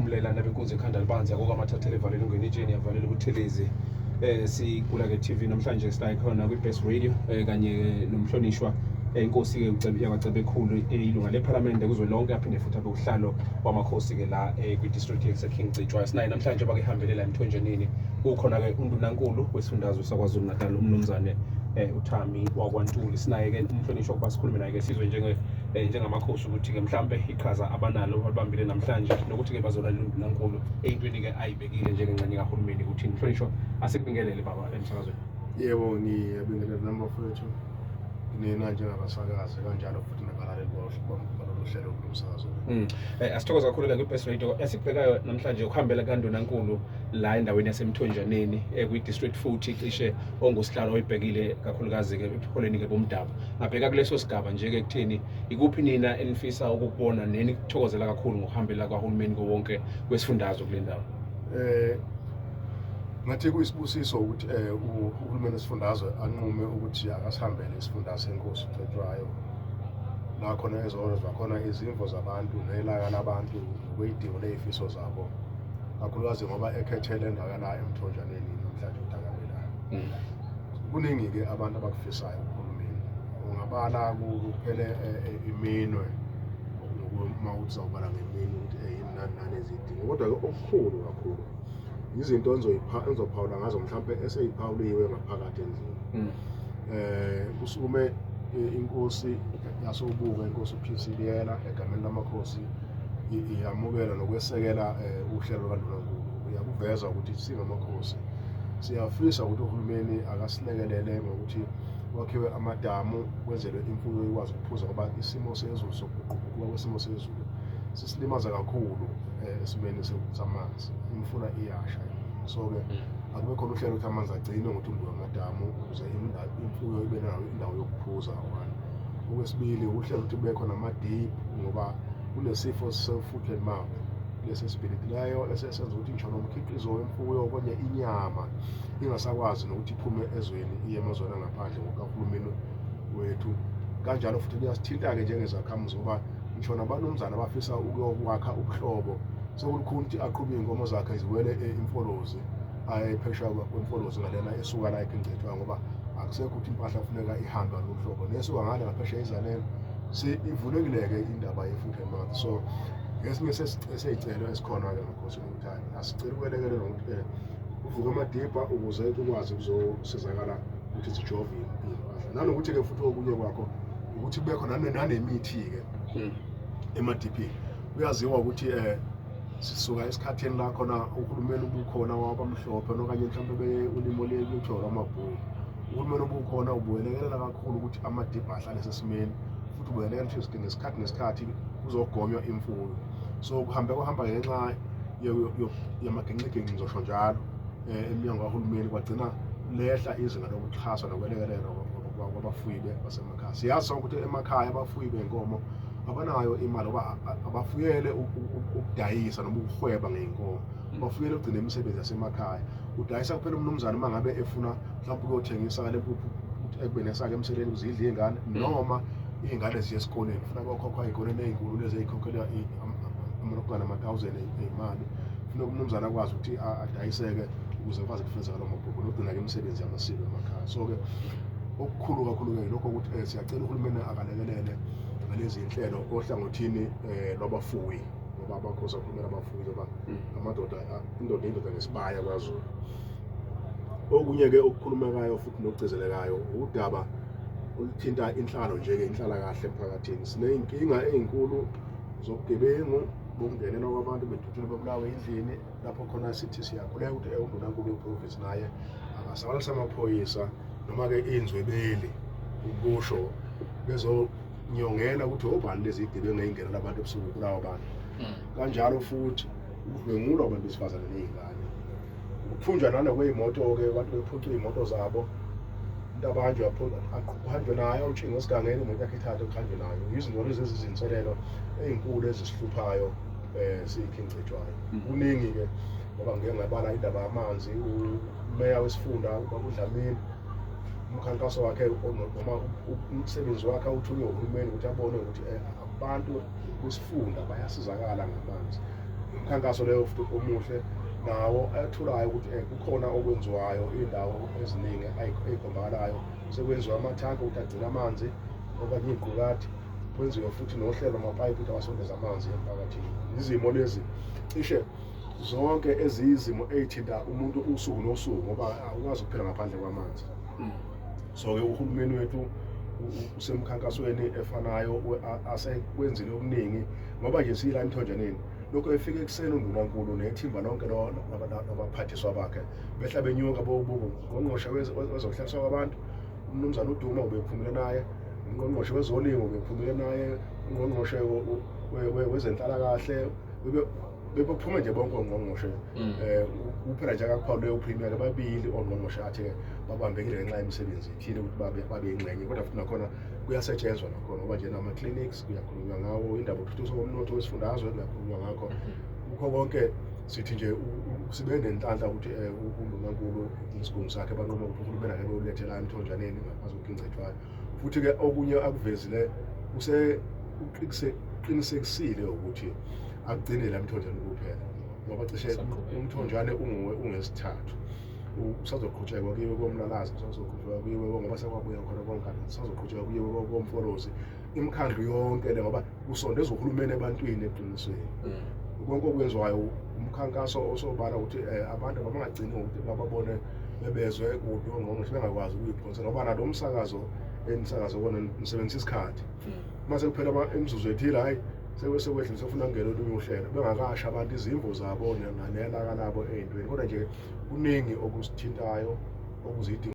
umlelana benkunzi ekhanda libanzi yako kwamathathele evalela ungena itsheni yavalela ubuthelezi sikula ke TV namhlanje sila khona kwi-Best Radio kanye nomhlonishwa inkosi ke yabacebe ekhulu ilunga leParliament kuzwelonke aphinde futhi abe uhlalo wamakhosi ke la kwi-district eseKing Citshwayo sinaye namhlanje bakehambelela emthonjaneni ukhona ke undunankulu wesifundazwe saKwaZulu Natal umnumzane uThami wakwaNtuli sinaye ke umhlonishwa kuba sikhulume naye ke sizwe njengamakhosi ukuthi ke mhlambe iqhaza abanalo abambile namhlanje nokuthi ke bazona undunankulu eyintweni ke ayibekile njengencane kahulumeni ukuthi umhlonishwa asikubingelele baba emsakazweni. Yebo ngiyabingelela namafowethu nina njengabasakazi kanjalo futhi nabalaleli baloluhlelo lomsakazo. Asithokoza kakhulu kwi-Best Radio esikubhekayo namhlanje ukuhambela kandunankulu la endaweni yasemthonjaneni kwi-district futhi cishe ongusihlalo oyibhekile kakhulukazi ke ebuholeni ke bomdaba ngabheka kuleso sigaba nje ke kutheni ikuphi nina enifisa ukukubona neni kuthokozela kakhulu ngokuhambela kwahulumeni wonke wesifundazwe kule ndawo. Ngathi kuyisibusiso ukuthi uhulumeni wesifundazwe anqume ukuthi akasihambele isifundazwe senkosi Citshwayo la khona ezozwa khona izimvo zabantu nelaka labantu kwidingo lezifiso zabo kakhulukazi ngoba ekhethele endawo la emthonjaneni namhlanje uDakabela. Kuningi ke abantu abakufisayo uhulumeni ungabala kuphele iminwe uma uzawubala ngeminwe ukuthi yinani ezidingo kodwa ke okukhulu kakhulu izinto enzophawula ngazo mhlambe eseyiphawuliwe ngaphakathi endlini. Kusukume inkosi yasobuka inkosi uPhiliyela egameni lamakhosi iyamukela nokwesekela uhlelo kandunankulu uyakuveza ukuthi singamakhosi siyafisa ukuthi uhulumeni akasilekelele ngokuthi wakhiwe amadamu kwenzelwe imfuyo ikwazi ukuphuza ngoba isimo sezulu sokuguquguquka kwesimo sezulu sisilimaza kakhulu esimeni samanzi imfula iyasha so ke akube khona uhlelo ukuthi amanzi agcine ngokuthi umntu amadamu ukuze imfuyo ibe nayo indawo yokuphuza one. Okwesibili uhlelo ukuthi kube khona amadip ngoba kunesifo se-foot and mouth lesi spirit leyo esesenza ukuthi ngisho nomkhiqizo wemfuyo konye inyama ingasakwazi nokuthi iphume ezweni iye emazweni angaphandle ngokahulumeni wethu kanjalo futhi kuyasithinta ke njengezakhamuzi ngoba ngisho nabanumzana abafisa ukuyokwakha ubuhlobo sekulikhulu ukuthi aqhube inkomo zakhe ziwele imfolozi ayephesha kwemfolozi ngalena esuka la eKing Citshwayo ngoba akusekho ukuthi impahla kufuneka ihambe ngohlobo nesuka ngale ngaphesha izanele ivulekile-ke indaba ye-foot and mouth. So ngesinye sesicelo esikhona ke ngakhosi ukuthi asicela ukwelekelela ukuthi uvuke amadibha ukuze ukwazi ukuzosizakala ukuthi sijove impahla nanokuthi ke futhi okunye kwakho ukuthi kube khona nanemithi-ke emadipini kuyaziwa ukuthi sisuka esikhathini la khona uhulumeni ubukhona wabamhlophe nokanye mhlawumbe ulimo luthiwa amabhulu uhulumeni ubukhona ubuyelekelela kakhulu ukuthi amadibha ahlale sesimeni futhi ubuyelekelela ukuthi ngesikhathi kuzogonywa imfuyo so kuhamba ngenxa yamagencegence ngizosho njalo eminyango kahulumeni kwagcina lehla izinga lokuxhaswa nokwelekelela kwabafuyi basemakhaya. Siyazi sonke ukuthi emakhaya abafuyi benkomo abanayo imali ngoba abafuyele ukudayisa noma ukuhweba ngey'nkomo bafuyele ukugcina imisebenzi yasemakhaya udayisa kuphela umnumzane uma ngabe efuna mhlawumbe ukuyothengisa ekubeni esake emseleni uzidla iy'ngane noma iy'ngane ziye esikoleni funa kokhokhwa ey'koleni ey'nkulu lezi ey'khokhelwa amalokwana ama-1,000 ey'mali funa umnumzane akwazi ukuthi adayiseke ukuze akwazi ukufezeka lawo mabhuku nokugcina-ke imisebenzi yamasiko emakhaya. So-ke okukhulu kakhulu-ke lokho ukuthi siyacela uhulumeni akalekelele ngalezi iy'nhlelo ohlangothini lwabafuyi ngoba abakhosi akhulumela abafuyi ngoba indoda ngesibaya kwaZulu. Okunye-ke okukhulumekayo futhi nokugcizelekayo udaba oluthinta inhlalo nje-ke inhlalakahle emphakathini. Siney'nkinga ey'nkulu zobugebengu bokungenelwa kwabantu bedutshulwe bebulawe endlini lapho khona sithi siyakhuleka ukuthi undunankulu weprovinsi naye akasabalise amaphoyisa noma-ke iy'nzwebeli ukusho bezonyongela ukuthi obani lezi zigebengu ey'ngenela abantu ebusuku kulawo bantu kanjalo futhi ukudlwengulwa kwabantu besifazane ney'ngane ukuthunjwa nanokwey'moto-ke abantu bephucwa iy'moto zabo into abanjwe kuhanjwe nayo utshingo esigangeni imoto yakhe ithathe kuhanjwe nayo izinto lezi ezizinselelo ey'nkulu ezisihluphayo siyiKing Citshwayo. Kuningi-ke ngoba ngike ngabala indaba yamanzi umeya wesifunda uDlamini umkhankaso wakhe noma umsebenzi wakhe awuthunywe uhulumeni ukuthi abone ukuthi abantu besifunda bayasizakala ngamanzi umkhankaso leyo futhi omuhle nawo athulayo ukuthi kukhona okwenziwayo indawo eziningi ayikhombakalayo sekwenziwa amathanki ukuthi agcina amanzi okanye iziqukathi kwenziwe futhi nohlelo amapayipi ukuthi abasondeza amanzi emphakathini. Izimo lezi cishe zonke eziyizimo ezithinta umuntu usuku nosuku ngoba awukwazi ukuphila ngaphandle kwamanzi. So-ke uhulumeni wethu usemkhankasweni efanayo asekwenzile okuningi ngoba nje siyila eMthonjaneni lokho efike ekuseni uNdunankulu nethimba lonke nabaphathiswa bakhe behla benyuka ngqongqoshe wezokuhlaliswa kwabantu uMnumzane uDuma ubephumile naye, ungqongqoshe wezolimo ubephumile naye, ungqongqoshe wezenhlalakahle bephume nje bonke ongqongqoshe kuphela nje akakuphawule uPremier ababili ongqongqoshe athe babambekile ngenxa yemisebenzi ithile ukuthi babe ingxenye kodwa futhi nakhona kuyasetshenzwa nakhona ngoba nje nama-clinics kuyakhulunywa ngawo, indaba yokuthuthukiswa komnotho wesifundazwe kuyakhulunywa ngakho. Kukho konke sithi nje sibe nenhlanhla ukuthi uNdunankulu isigungu sakhe banquma ukuthi uhulumeni ake bewulethela eMthonjaneni ngaphansi kokungcethwayo futhi-ke okunye akuvezile uqinisekisile ukuthi akugcinele eMthonjane kuphela ngoba cishe uMthonjane ungesithathu usazoqhutshekwa kuyiwe koMlalazi, usazoqhutshekwa kuyiwe ngoba sekwabuya khona konkana, usazoqhutshekwa kuyiwe koMfolozi, imikhandlu yonke le ngoba usondeza uhulumeni ebantwini eqinisweni. Konke okwenziwayo umkhankaso osobala ukuthi abantu abangagcini ukuthi bababone bebezwe kude ongqongqoshe bengakwazi ukuyiphonsela ngoba nalo umsakazo enisakazo kona nisebenzisa isikhathi mase kuphela imizuzu ethile hayi sekwedlula sefuna kungena olunye uhlelo bengakasha abantu izimvo zabo nelaka labo ey'ntweni kodwa nje kuningi okusithintayo okuzidinga